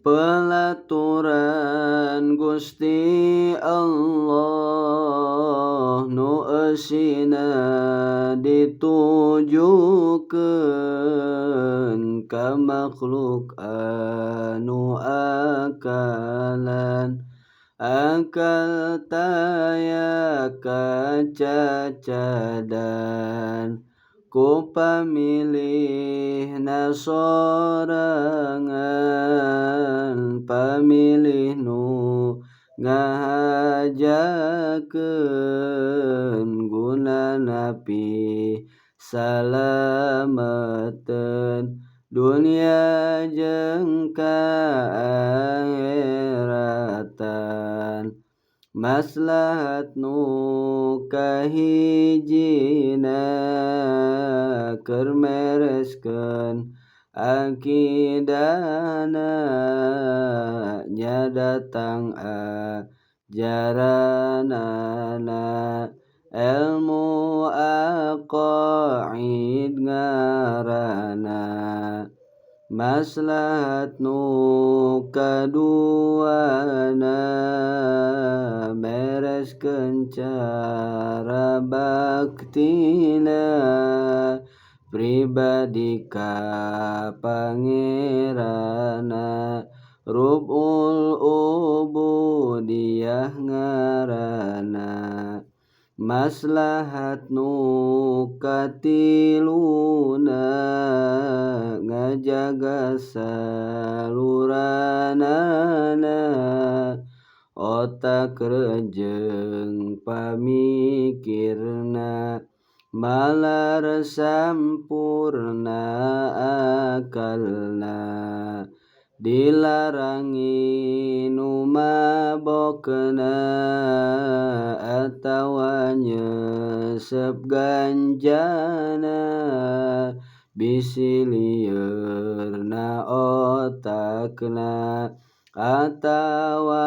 Pelaturan Gusti Allah nu eusina ditujukeun ka makhluk anu akalan. Akal taya kacacadan ku pamilihna sorangan, pamilih nu ngahajakeun gunana pisalameteun dunia jeung kaakheratan. Maslahat nu kahijina keur mereskeun akidahna nya datang ajaranana. Elmu aqaid ngaranna. Maslahat nu kaduana mereskeun cara baktina pribadi ka Pangerana. Rubul ubudiyah ngaranna. Maslahat nu katiluna ngajaga saluranana. Otak rejeung pamikirna malar sampurna akalna. Dilarangi nu mabokna atawa nyesep ganjana. Bisi liurna otakna atawa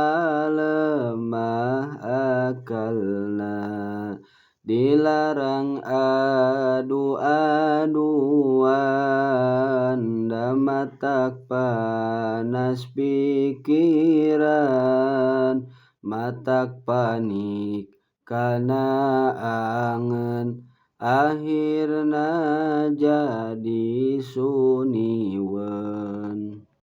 lemah akalna. Dilarang adu-aduan da matak panas pikiran. Matak panik kana angeun akhirna jadi suniweun.